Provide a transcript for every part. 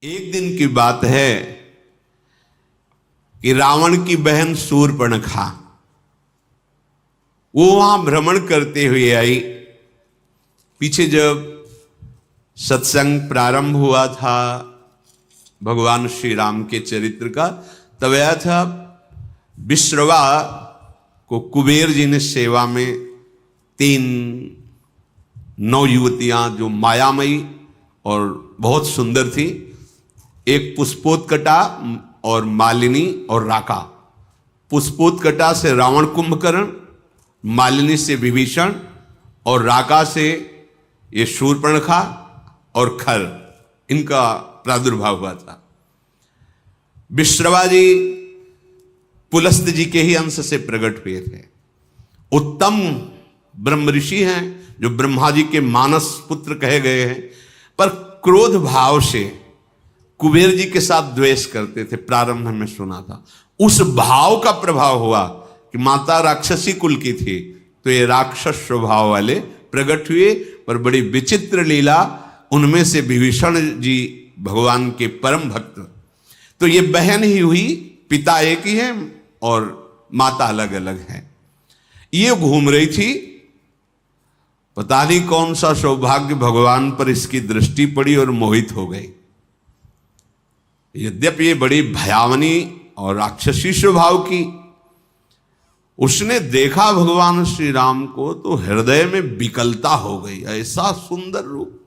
एक दिन की बात है कि रावण की बहन शूर्पणखा वो वहां भ्रमण करते हुए आई। पीछे जब सत्संग प्रारंभ हुआ था भगवान श्री राम के चरित्र का, तब आया था विश्रवा को कुबेर जी ने सेवा में 3 नौ युवतियां जो मायामयी और बहुत सुंदर थी, एक पुष्पोत्कटा और मालिनी और राका। पुष्पोत्कटा से रावण कुंभकर्ण, मालिनी से विभीषण और राका से ये शूर्पणखा और खर, इनका प्रादुर्भाव हुआ था। विश्रवा जी पुलस्त जी के ही अंश से प्रकट हुए थे। उत्तम ब्रह्म ऋषि हैं जो ब्रह्मा जी के मानस पुत्र कहे गए हैं, पर क्रोध भाव से कुबेर जी के साथ द्वेष करते थे। प्रारंभ में सुना था उस भाव का प्रभाव हुआ कि माता राक्षसी कुल की थी, तो ये राक्षस स्वभाव वाले प्रकट हुए। पर बड़ी विचित्र लीला, उनमें से विभीषण जी भगवान के परम भक्त, तो ये बहन ही हुई, पिता एक ही है और माता अलग अलग है। ये घूम रही थी, पता नहीं कौन सा सौभाग्य भगवान पर इसकी दृष्टि पड़ी और मोहित हो गई। यद्यपि ये बड़ी भयावनी और राक्षसी स्वभाव की, उसने देखा भगवान श्री राम को तो हृदय में विकलता हो गई। ऐसा सुंदर रूप,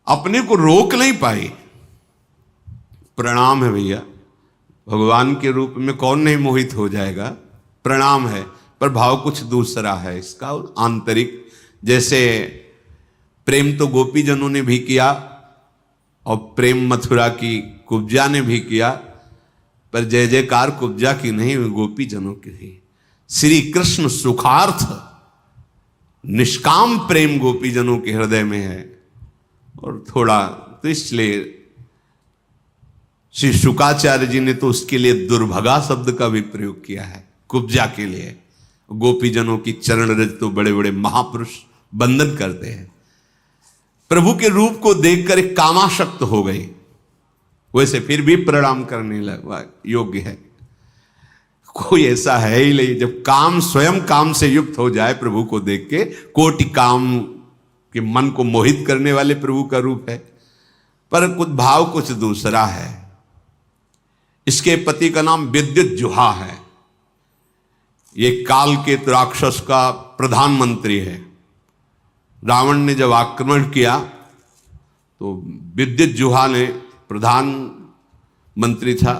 अपने को रोक नहीं पाई। प्रणाम है भैया, भगवान के रूप में कौन नहीं मोहित हो जाएगा, प्रणाम है। पर भाव कुछ दूसरा है इसका आंतरिक। जैसे प्रेम तो गोपीजनों ने भी किया और प्रेम मथुरा की कुब्जा ने भी किया, पर जय जयकार कुब्जा की नहीं, गोपीजनों की ही। श्री कृष्ण सुखार्थ निष्काम प्रेम गोपीजनों के हृदय में है। और थोड़ा तो इसलिए श्री शुकाचार्य जी ने तो उसके लिए दुर्भगा शब्द का भी प्रयोग किया है कुब्जा के लिए। गोपीजनों की चरण रज तो बड़े बड़े महापुरुष बंधन करते हैं। प्रभु के रूप को देखकर एक कामाशक्त हो गई, वैसे फिर भी प्रणाम करने लगा योग्य है। कोई ऐसा है ही नहीं, जब काम स्वयं काम से युक्त हो जाए प्रभु को देख के, कोटि काम के मन को मोहित करने वाले प्रभु का रूप है। पर कुछ भाव कुछ दूसरा है। इसके पति का नाम विद्युज्जुहा है। ये काल के राक्षस का प्रधानमंत्री है। रावण ने जब आक्रमण किया तो विद्युज्जुहा ने, प्रधानमंत्री था,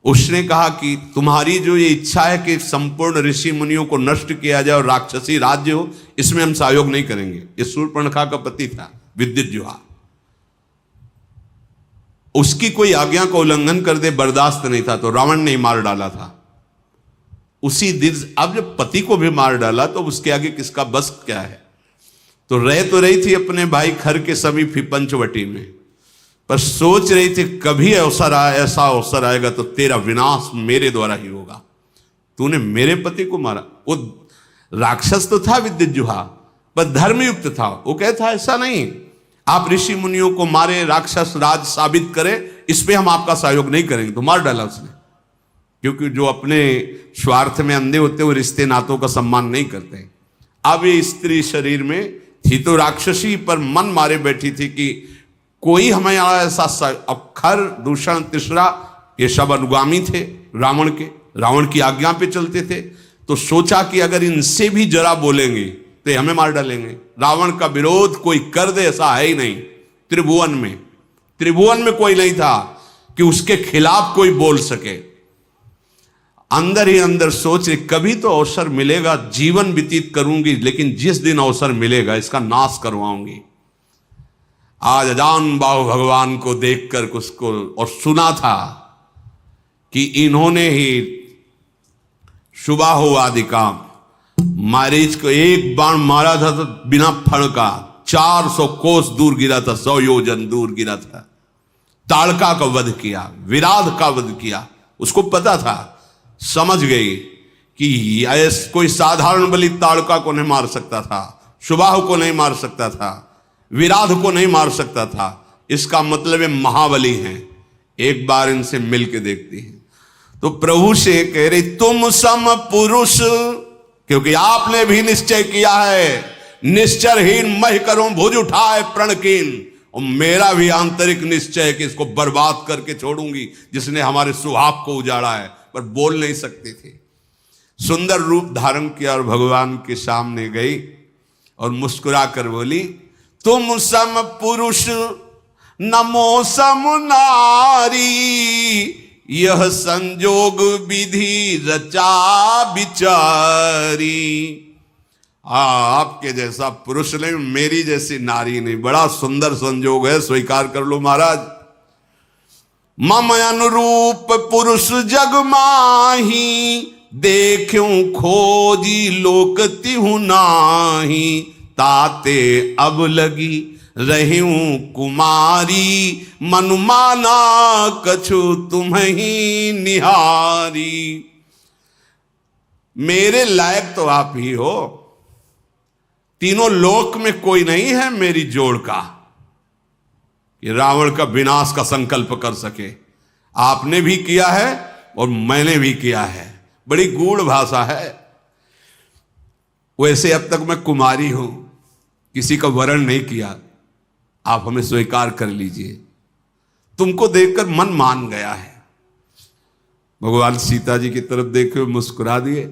उसने कहा कि तुम्हारी जो ये इच्छा है कि संपूर्ण ऋषि मुनियों को नष्ट किया जाए और राक्षसी राज्य हो, इसमें हम सहयोग नहीं करेंगे। ये शूर्पणखा का पति था विद्युज्जुहा। उसकी कोई आज्ञा का उल्लंघन कर दे बर्दाश्त नहीं था, तो रावण ने मार डाला था उसी दिन। अब जब पति को भी मार डाला तो उसके आगे किसका बस क्या है। तो रही थी अपने भाई खर के समीप ही पंचवटी में, पर सोच रही थी कभी ऐसा अवसर आएगा तो तेरा विनाश मेरे द्वारा ही होगा। तूने मेरे पति को मारा। वो राक्षस तो था विद्युज्जुहा, पर धर्मयुक्त था। वो कहता ऐसा नहीं, आप ऋषि मुनियों को मारे, राक्षस राज साबित करें, इस पे हम आपका सहयोग नहीं करेंगे। तो मार डाला उसने, क्योंकि जो अपने स्वार्थ में अंधे होते वो रिश्ते नातों का सम्मान नहीं करते। अब ये स्त्री शरीर में थी तो राक्षसी, पर मन मारे बैठी थी कि कोई हमें ऐसा। अब खर, दूषण, तीसरा, ये सब अनुगामी थे रावण के, रावण की आज्ञा पे चलते थे। तो सोचा कि अगर इनसे भी जरा बोलेंगे तो हमें मार डालेंगे। रावण का विरोध कोई कर दे ऐसा है ही नहीं। त्रिभुवन में कोई नहीं था कि उसके खिलाफ कोई बोल सके। अंदर ही अंदर सोच रही कभी तो अवसर मिलेगा, जीवन व्यतीत करूंगी, लेकिन जिस दिन अवसर मिलेगा इसका नाश करवाऊंगी। आज अजान बाहु भगवान को देखकर उसको और सुना था कि इन्होंने ही सुबाहु आदि काम, मारीच को एक बाण मारा था तो बिना फण का 400 कोस दूर गिरा था, 100 योजन दूर गिरा था। ताड़का का वध किया, विराध का वध किया। उसको पता था, समझ गई कि कोई साधारण बलि ताड़का को नहीं मार सकता था, सुबाहु को नहीं मार सकता था। विराध को नहीं मार सकता था। इसका मतलब है महाबली हैं, एक बार इनसे मिल के देखती हैं। तो प्रभु से कह रही तुम सम पुरुष, क्योंकि आपने भी निश्चय किया है, निश्चरहीन मह करूं भुज उठाए प्रणकीन, और मेरा भी आंतरिक निश्चय है कि इसको बर्बाद करके छोड़ूंगी जिसने हमारे सुहाग को उजाड़ा है। पर बोल नहीं सकती थी। सुंदर रूप धारण किया और भगवान के सामने गई और मुस्कुरा कर बोली तुम सम पुरुष नमो सम नारी, यह संजोग विधि रचा बिचारी। आपके जैसा पुरुष नहीं, मेरी जैसी नारी नहीं, बड़ा सुंदर संजोग है, स्वीकार कर लो महाराज। मम अनुरूप पुरुष जग माही, देखूं खोजी लोक तिहु नाही, ताते अब लगी रहूं कुमारी, मनुमाना कछु तुम्हीं निहारी। मेरे लायक तो आप ही हो, तीनों लोक में कोई नहीं है मेरी जोड़ का कि रावण का विनाश का संकल्प कर सके। आपने भी किया है और मैंने भी किया है, बड़ी गूढ़ भाषा है। वैसे अब तक मैं कुमारी हूं, किसी का वरण नहीं किया, आप हमें स्वीकार कर लीजिए। तुमको देखकर मन मान गया है। भगवान सीता जी की तरफ देखे मुस्कुरा दिए।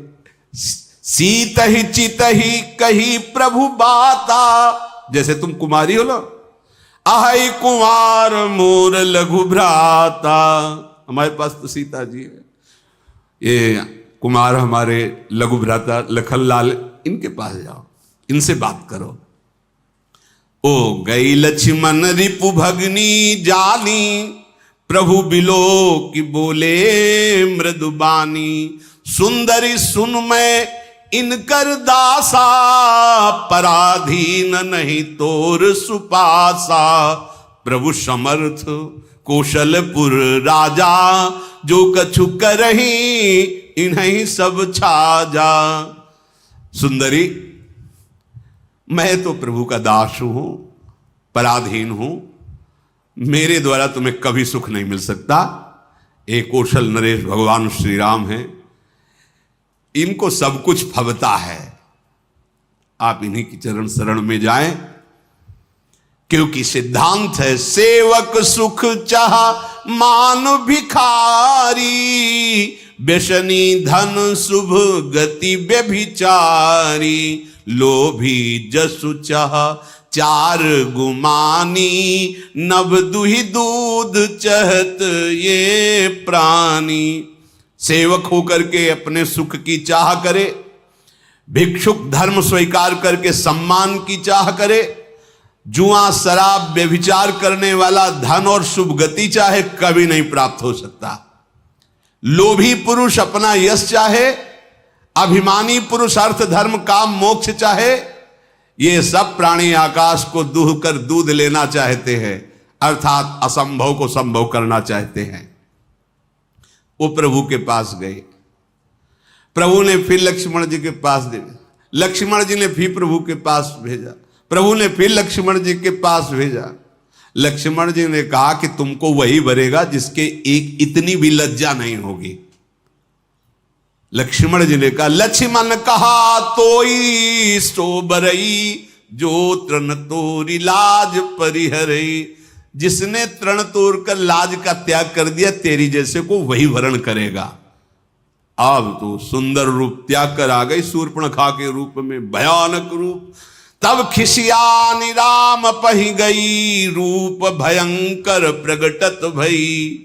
सीत ही चित ही कही प्रभु बाता, जैसे तुम कुमारी हो ना, आहै कुमार मोर लघु भ्राता। हमारे पास तो सीता जी है, ये कुमार हमारे लघु भ्राता लखनलाल, इनके पास जाओ, इनसे बात करो। ओ गई लक्ष्मण रिपु भगनी जानी, प्रभु बिलो की बोले मृदुबानी। सुंदरी सुन मैं इनकर दासा, पराधीन नहीं तोर सुपासा। प्रभु समर्थ कौशलपुर राजा, जो कछु करही इन्हीं सब छाजा। सुंदरी, मैं तो प्रभु का दास हूं, पराधीन हूं, मेरे द्वारा तुम्हें कभी सुख नहीं मिल सकता। एक कौशल नरेश भगवान श्री राम हैं, इनको सब कुछ फबता है। आप इन्हीं की चरण शरण में जाएं, क्योंकि सिद्धांत है सेवक सुख चाह मान भिखारी, व्यसनी धन शुभ गति व्यभिचारी। लोभी जसु चाह चार गुमानी, नभ दुहि दूध चहत ये प्राणी। सेवक होकर के अपने सुख की चाह करे, भिक्षुक धर्म स्वीकार करके सम्मान की चाह करे, जुआ शराब व्यभिचार करने वाला धन और शुभ गति चाहे, कभी नहीं प्राप्त हो सकता। लोभी पुरुष अपना यश चाहे, अभिमानी पुरुष अर्थ धर्म काम मोक्ष चाहे, ये सब प्राणी आकाश को दूह कर दूध लेना चाहते हैं, अर्थात असंभव को संभव करना चाहते हैं। वो प्रभु के पास गए, प्रभु ने फिर लक्ष्मण जी के पास भेजा, लक्ष्मण जी ने फिर प्रभु के पास भेजा, प्रभु ने फिर लक्ष्मण जी के पास भेजा। लक्ष्मण जी ने कहा कि तुमको वही भरेगा जिसके एक इतनी भी लज्जा नहीं होगी। लक्ष्मण जी ने कहा, लक्ष्मण कहा तोई सो बरई, जो तृण तोरी लाज परिहरई। जिसने तृण तोड़ कर लाज का त्याग कर दिया, तेरी जैसे को वही वरण करेगा। अब तो सुंदर रूप त्याग कर आ गई शूर्पणखा के रूप में, भयानक रूप। तब खिसियानी राम पही गई, रूप भयंकर प्रगटत भई।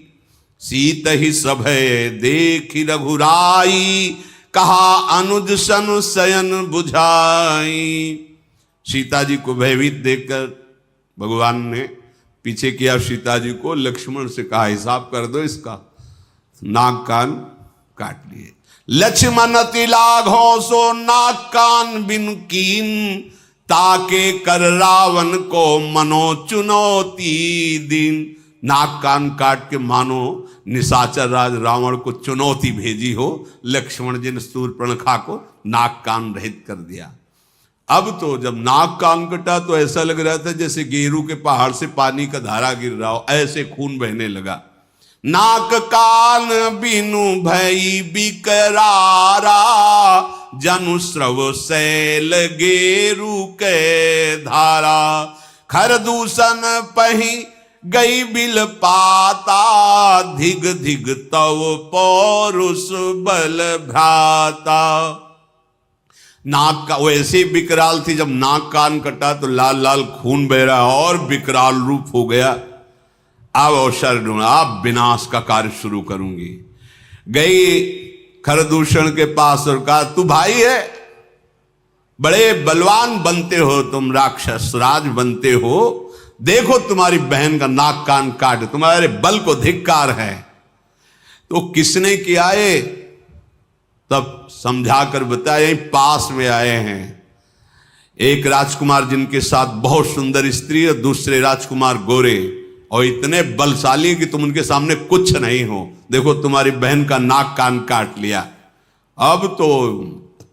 सीत ही सभय देखी रघुराई, कहा अनुज सन शयन बुझाई। सीता जी को भयभीत देखकर भगवान ने पीछे किया सीता जी को, लक्ष्मण से कहा हिसाब कर दो इसका। नाक कान काट लिए। लक्ष्मण तिलाघो सो नाक कान बिन कीन, ताके कर रावण को मनो चुनौती दिन। नाक कान काट के मानो निशाचर राज रावण को चुनौती भेजी हो। लक्ष्मण जी ने शूर्पणखा को नाक कान रहित कर दिया। अब तो जब नाक कान कटा तो ऐसा लग रहा था जैसे गेरू के पहाड़ से पानी का धारा गिर रहा हो, ऐसे खून बहने लगा। नाक कान बिनु भई बिकरारा, जनु स्रव शैल गेरू के धारा। खर दूषण पही गई बिल पाता, धिग धिग तव पौरुष बल भ्राता। नाक का वो ऐसे विकराल थी, जब नाक कान कटा तो लाल लाल खून बह रहा और विकराल रूप हो गया। अब अवसर ढूंढा, अब विनाश का कार्य शुरू करूंगी। गई खरदूषण के पास और कहा, तू भाई है, बड़े बलवान बनते हो तुम, राक्षस राज बनते हो, देखो तुम्हारी बहन का नाक कान काट, तुम्हारे बल को धिक्कार है। तो किसने किया है? तब समझा कर बताया, यहीं पास में आए हैं एक राजकुमार जिनके साथ बहुत सुंदर स्त्री और दूसरे राजकुमार गोरे, और इतने बलशाली कि तुम उनके सामने कुछ नहीं हो। देखो तुम्हारी बहन का नाक कान काट लिया। अब तो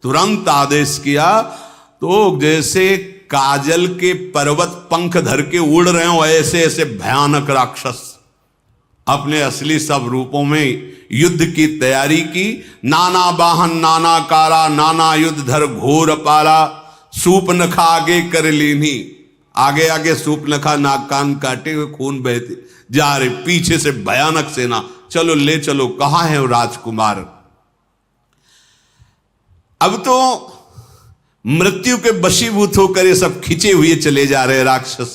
तुरंत आदेश किया, तो जैसे काजल के पर्वत पंख धर के उड़ रहे हो, ऐसे ऐसे भयानक राक्षस अपने असली सब रूपों में युद्ध की तैयारी की। नाना वाहन नाना कारा, नाना युद्ध धर घोर पारा, सूप नखा आगे कर लीनी। आगे आगे सूप नखा नाक कान काटे हुए खून बहते जा रहे, पीछे से भयानक सेना, चलो ले चलो, कहां है वो राजकुमार। अब तो मृत्यु के वशीभूत होकर ये सब खिंचे हुए चले जा रहे राक्षस,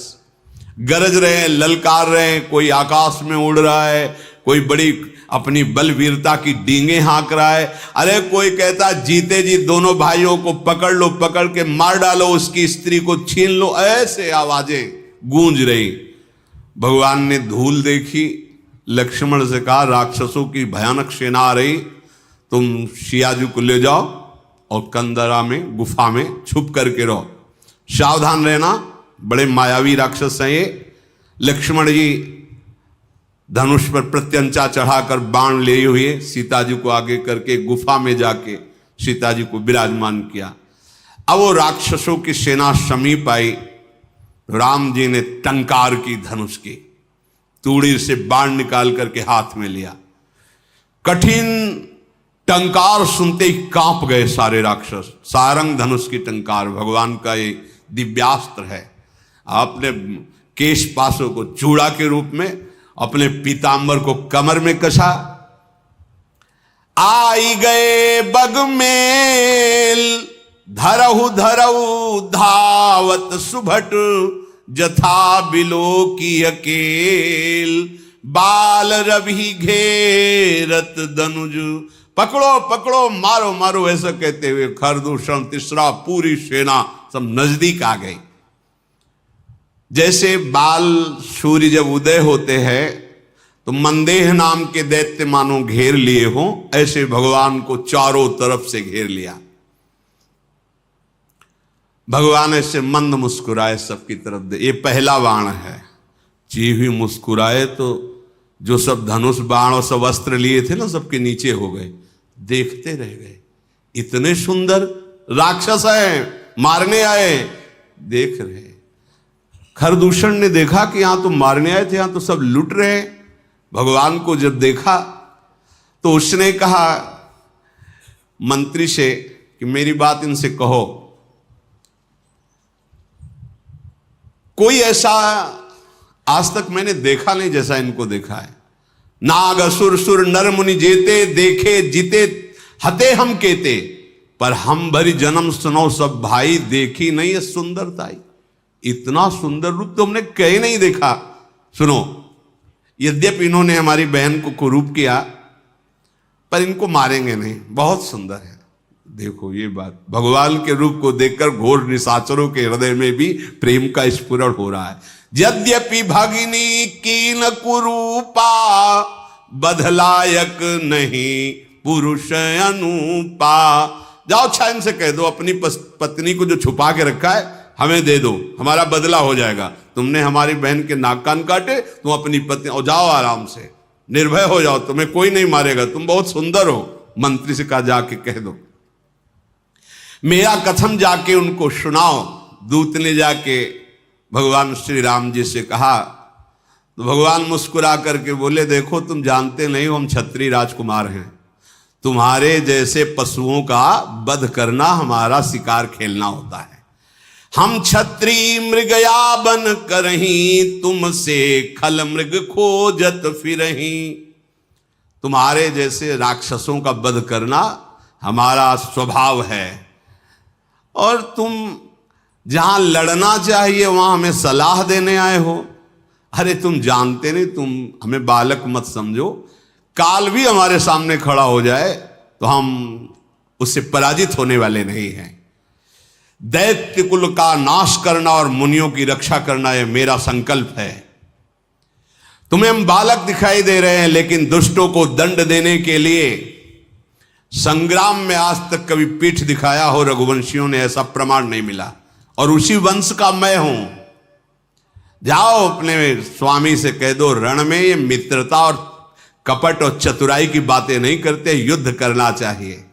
गरज रहे हैं, ललकार रहे हैं, कोई आकाश में उड़ रहा है, कोई बड़ी अपनी बलवीरता की डींगे हाँक रहा है। अरे कोई कहता जीते जी दोनों भाइयों को पकड़ लो, पकड़ के मार डालो, उसकी स्त्री को छीन लो, ऐसे आवाजें गूंज रही। भगवान ने धूल देखी, लक्ष्मण से कहा, राक्षसों की भयानक सेना आ रही, तुम सियाजू को ले जाओ और कंदरा में गुफा में छुप करके रहो, सावधान रहना, बड़े मायावी राक्षस हैं ये। लक्ष्मण जी धनुष पर प्रत्यंचा चढ़ाकर बाण लिए हुए सीता जी को आगे करके गुफा में जाके सीता जी को विराजमान किया। अब वो राक्षसों की सेना समीप आई, राम जी ने टंकार की धनुष की, तूड़ी से बाण निकाल करके हाथ में लिया। कठिन टंकार सुनते ही कांप गए सारे राक्षस। सारंग धनुष की टंकार भगवान का ये दिव्यास्त्र है। आपने केश पासों को चूड़ा के रूप में, अपने पीतांबर को कमर में कसा। आई गए बग मेल, धरहु धरहु धावत सुभट, जथा बिलो की अकेल, बाल रवि घेरत दनुज। पकड़ो पकड़ो, मारो मारो, ऐसा कहते हुए खरदूषण तीसरा पूरी सेना सब नजदीक आ गई। जैसे बाल सूर्य जब उदय होते हैं तो मंदेह नाम के दैत्य मानो घेर लिए हों, ऐसे भगवान को चारों तरफ से घेर लिया। भगवान ऐसे मंद मुस्कुराए सबकी तरफ दे, ये पहला बाण है। जीव ही मुस्कुराए तो जो सब धनुष बाण और सब अस्त्र लिए थे ना, सबके नीचे हो गए, देखते रह गए। इतने सुंदर राक्षस हैं, मारने आए, देख रहे। खरदूषण ने देखा कि यहां तो मारने आए थे, यहां तो सब लुट रहे। भगवान को जब देखा तो उसने कहा मंत्री से कि मेरी बात इनसे कहो। कोई ऐसा आज तक मैंने देखा नहीं जैसा इनको देखा है। नाग असुर सुर नर मुनि जेते, देखे जीते हते हम केते, पर हम भरी जन्म सुनो सब भाई, देखी नहीं है सुंदरताई। इतना सुंदर रूप तो हमने कहीं नहीं देखा। सुनो, यद्यपि इन्होंने हमारी बहन को कुरूप किया, पर इनको मारेंगे नहीं, बहुत सुंदर है। देखो ये बात, भगवान के रूप को देखकर घोर निशाचरों के हृदय में भी प्रेम का स्फुरण हो रहा है। यद्यपि भगिनी कीन कुरूपा, बधलायक नहीं पुरुष अनुपा। जाओ छाइन से कह दो अपनी पत्नी को जो छुपा के रखा है हमें दे दो, हमारा बदला हो जाएगा। तुमने हमारी बहन के नाक कान काटे, तुम अपनी पत्नी, और जाओ आराम से, निर्भय हो जाओ, तुम्हें कोई नहीं मारेगा, तुम बहुत सुंदर हो। मंत्री से कहा जाके कह दो। मेरा कथन जाके उनको सुनाओ। दूत ने जाके भगवान श्री राम जी से कहा तो भगवान मुस्कुरा करके बोले, देखो तुम जानते नहीं हो हम क्षत्रिय राजकुमार हैं, तुम्हारे जैसे पशुओं का वध करना हमारा शिकार खेलना होता है। हम क्षत्रिय मृगया बन करहीं, तुमसे खल मृग खोजत फिरहीं। तुम्हारे जैसे राक्षसों का वध करना हमारा स्वभाव है, और तुम जहां लड़ना चाहिए वहां हमें सलाह देने आए हो। अरे तुम जानते नहीं, तुम हमें बालक मत समझो, काल भी हमारे सामने खड़ा हो जाए तो हम उससे पराजित होने वाले नहीं हैं। दैत्य कुल का नाश करना और मुनियों की रक्षा करना यह मेरा संकल्प है। तुम्हें हम बालक दिखाई दे रहे हैं, लेकिन दुष्टों को दंड देने के लिए संग्राम में आज तक कभी पीठ दिखाया हो रघुवंशियों ने, ऐसा प्रमाण नहीं मिला, और उसी वंश का मैं हूं। जाओ अपने स्वामी से कह दो, रण में ये मित्रता और कपट और चतुराई की बातें नहीं करते, युद्ध करना चाहिए।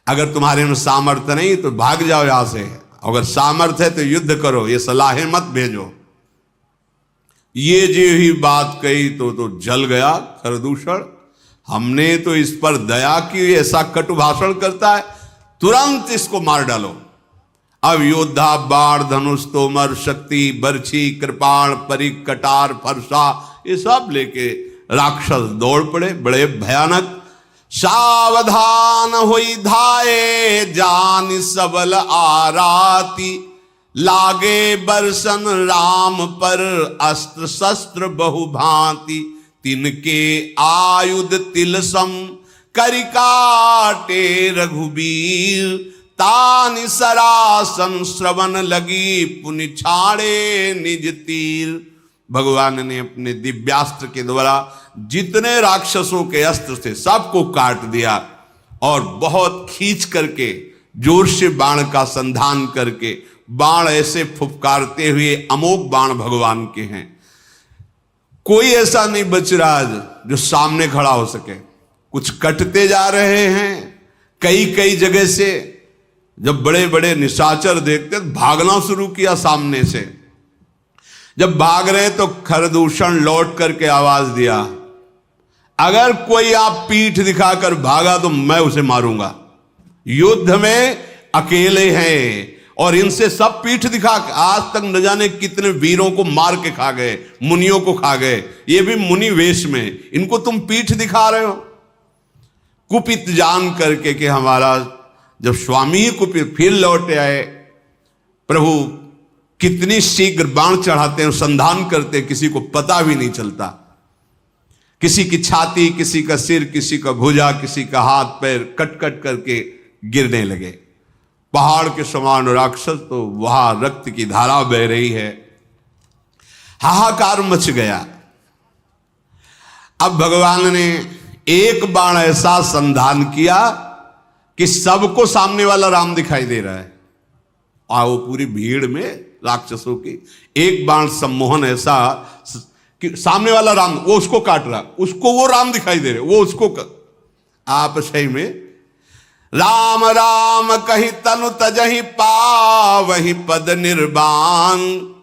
अगर तुम्हारे में सामर्थ्य नहीं तो भाग जाओ यहां से, अगर सामर्थ्य है तो युद्ध करो, ये सलाहें मत भेजो। ये जो ही बात कही तो जल गया खरदूषण। हमने तो इस पर दया की, ऐसा कटु भाषण करता है, तुरंत इसको मार डालो। अब योद्धा बाण धनुष तोमर शक्ति बर्छी कृपाण परिक कटार फरसा ये सब लेके राक्षस दौड़ पड़े, बड़े भयानक। सावधान हुई धाये जान सबल आराती, लागे बरसन राम पर अस्त्र शस्त्र बहुभांति। तिनके आयुध तिलसम करि काटे रघुबीर, तानि सरासन श्रवण लगी पुनि छाड़े निज तीर। भगवान ने अपने दिव्यास्त्र के द्वारा जितने राक्षसों के अस्त्र थे सबको काट दिया, और बहुत खींच करके जोर से बाण का संधान करके, बाण ऐसे फुफकारते हुए अमोघ बाण भगवान के हैं। कोई ऐसा नहीं बच रहा जो सामने खड़ा हो सके। कुछ कटते जा रहे हैं कई कई जगह से। जब बड़े बड़े निशाचर देखते भागना शुरू किया सामने से। जब भाग रहे तो खरदूषण लौट करके आवाज दिया, अगर कोई आप पीठ दिखाकर भागा तो मैं उसे मारूंगा। युद्ध में अकेले हैं और इनसे सब पीठ दिखा, आज तक न जाने कितने वीरों को मार के खा गए, मुनियों को खा गए, ये भी मुनि वेश में, इनको तुम पीठ दिखा रहे हो। कुपित जान करके कि हमारा जब स्वामी ही कुपित, फिर लौटे आए। प्रभु कितनी शीघ्र बाण चढ़ाते हैं, संधान करते हैं, किसी को पता भी नहीं चलता। किसी की छाती, किसी का सिर, किसी का भुजा, किसी का हाथ पैर कट कट करके गिरने लगे। पहाड़ के समान राक्षस, तो वहां रक्त की धारा बह रही है। हाहाकार मच गया। अब भगवान ने एक बाण ऐसा संधान किया कि सबको सामने वाला राम दिखाई दे रहा है, और वो पूरी भीड़ में राक्षसों की एक बाण सम्मोहन ऐसा कि सामने वाला राम, वो उसको काट रहा, उसको वो राम दिखाई दे रहे, वो उसको आप सही में राम राम कही तनु तजहि पावहि पद निर्वाण,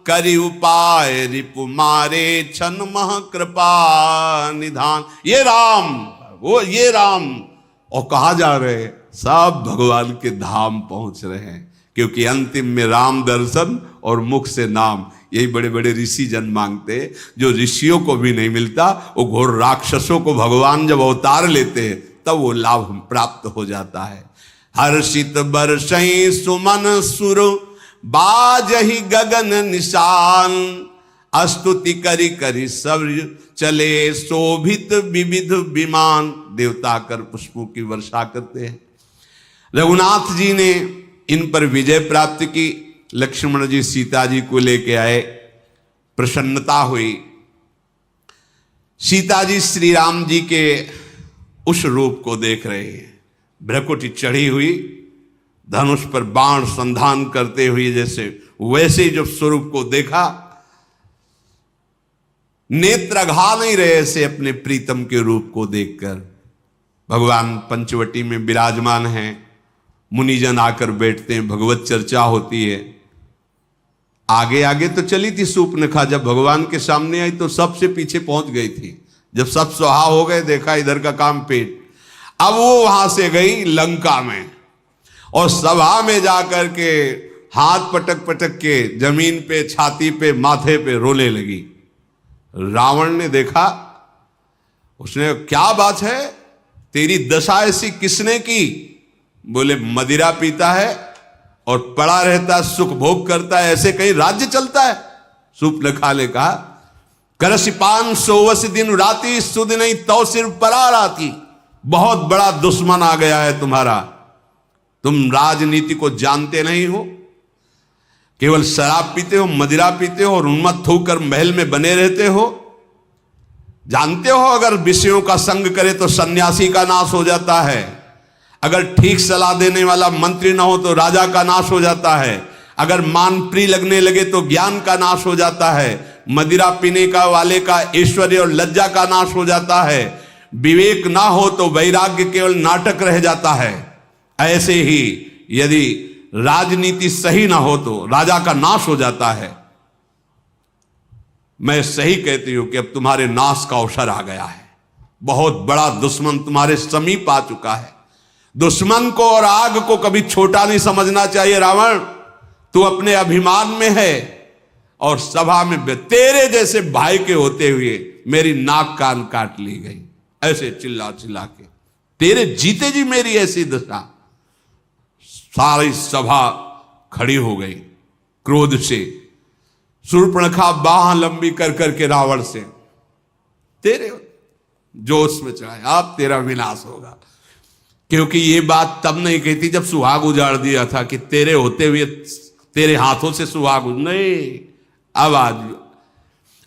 करि उपाय रिपु मारे छन मह कृपा निधान। ये राम, वो ये राम, और कहा जा रहे सब भगवान के धाम पहुंच रहे हैं, क्योंकि अंतिम में राम दर्शन और मुख से नाम, यही बड़े बड़े ऋषि जन मांगते, जो ऋषियों को भी नहीं मिलता। वो घोर राक्षसों को भगवान जब अवतार लेते हैं तब वो लाभ प्राप्त हो जाता है। हर्षित बरसई सुमन सुर बाजहि गगन निशान, स्तुति करि करि सब चले शोभित विविध विमान। देवता कर पुष्पों की वर्षा करते हैं। रघुनाथ जी ने इन पर विजय प्राप्त की। लक्ष्मण जी सीता जी को लेके आए, प्रसन्नता हुई। सीता जी श्री राम जी के उस रूप को देख रहे हैं, भ्रकुटी चढ़ी हुई, धनुष पर बाण संधान करते हुए, जैसे वैसे ही जब स्वरूप को देखा, नेत्र घा नहीं रहे ऐसे अपने प्रीतम के रूप को देखकर। भगवान पंचवटी में विराजमान हैं, मुनिजन आकर बैठते हैं, भगवत चर्चा होती है। आगे आगे तो चली थी सूर्पनखा, जब भगवान के सामने आई तो सबसे पीछे पहुंच गई थी। जब सब सुहा हो गए, देखा इधर का काम पेट। अब वो वहां से गई लंका में, और सभा में जाकर के हाथ पटक पटक के जमीन पे, छाती पे, माथे पे रोने लगी। रावण ने देखा, उसने क्या बात है, तेरी दशा ऐसी किसने की? बोले मदिरा पीता है और पड़ा रहता है, सुख भोग करता है, ऐसे कहीं राज्य चलता है? सूर्पनखा ने कहा, करसी 500 दिन राती, सुध नहीं तो सिर्फ परार आती। बहुत बड़ा दुश्मन आ गया है तुम्हारा, तुम राजनीति को जानते नहीं हो, केवल शराब पीते हो, मदिरा पीते हो और उन्मत्त होकर महल में बने रहते हो। जानते हो अगर विषयों का संग करे तो सन्यासी का नाश हो जाता है, अगर ठीक सलाह देने वाला मंत्री ना हो तो राजा का नाश हो जाता है, अगर मान प्रिय लगने लगे तो ज्ञान का नाश हो जाता है, मदिरा पीने का वाले का ऐश्वर्य और लज्जा का नाश हो जाता है, विवेक ना हो तो वैराग्य केवल नाटक रह जाता है। ऐसे ही यदि राजनीति सही ना हो तो राजा का नाश हो जाता है। मैं सही कहती हूं कि अब तुम्हारे नाश का अवसर आ गया है, बहुत बड़ा दुश्मन तुम्हारे समीप आ चुका है। दुश्मन को और आग को कभी छोटा नहीं समझना चाहिए। रावण, तू अपने अभिमान में है और सभा में तेरे जैसे भाई के होते हुए मेरी नाक कान काट ली गई, ऐसे चिल्ला चिल्ला के, तेरे जीते जी मेरी ऐसी दशा। सारी सभा खड़ी हो गई क्रोध से। शूर्पणखा बाह लंबी कर करके रावण से, तेरे जोश में चढ़ाया, अब तेरा विनाश होगा। क्योंकि ये बात तब नहीं कहती जब सुहाग उजाड़ दिया था कि तेरे होते हुए तेरे हाथों से सुहाग नहीं। अब आज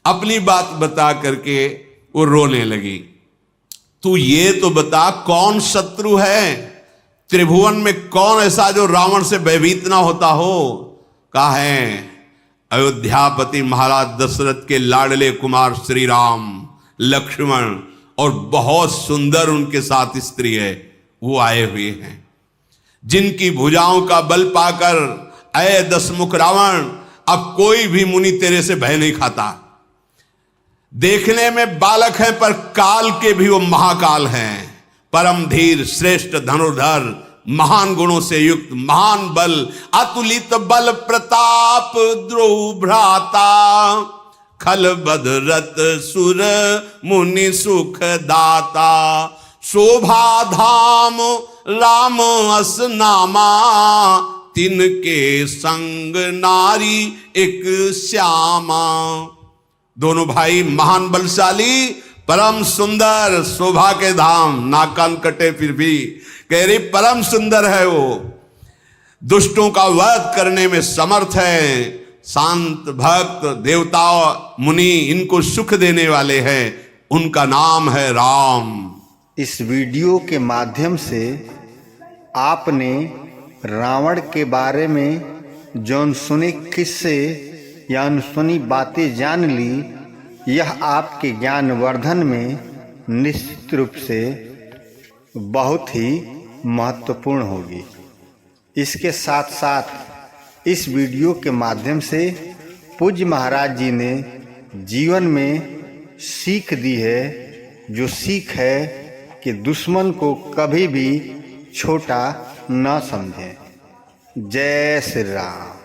अपनी बात बता करके वो रोने लगी। तू ये तो बता कौन शत्रु है त्रिभुवन में, कौन ऐसा जो रावण से भयभीत ना होता हो? कहा है अयोध्यापति महाराज दशरथ के लाडले कुमार श्री राम, लक्ष्मण और बहुत सुंदर उनके साथ स्त्री है, वो आए हुए हैं, जिनकी भुजाओं का बल पाकर अय दशमुख रावण अब कोई भी मुनि तेरे से भय नहीं खाता। देखने में बालक है पर काल के भी वो महाकाल हैं, परम धीर, श्रेष्ठ धनुर्धर, महान गुणों से युक्त, महान बल, अतुलित बल प्रताप, द्रोह भ्राता, खल बदरत सुर मुनि सुख दाता, शोभा धाम राम अस नामा, तिनके संग नारी एक श्यामा। दोनों भाई महान बलशाली, परम सुंदर, शोभा के धाम, नाक कान कटे फिर भी कह रही परम सुंदर है वो, दुष्टों का वध करने में समर्थ है, शांत भक्त, देवता मुनि इनको सुख देने वाले हैं, उनका नाम है राम। इस वीडियो के माध्यम से आपने रावण के बारे में जो सुने किस्से या अनसुनी बातें जान ली, यह आपके ज्ञानवर्धन में निश्चित रूप से बहुत ही महत्वपूर्ण होगी। इसके साथ साथ इस वीडियो के माध्यम से पूज्य महाराज जी ने जीवन में सीख दी है, जो सीख है कि दुश्मन को कभी भी छोटा न समझें। जय श्री राम।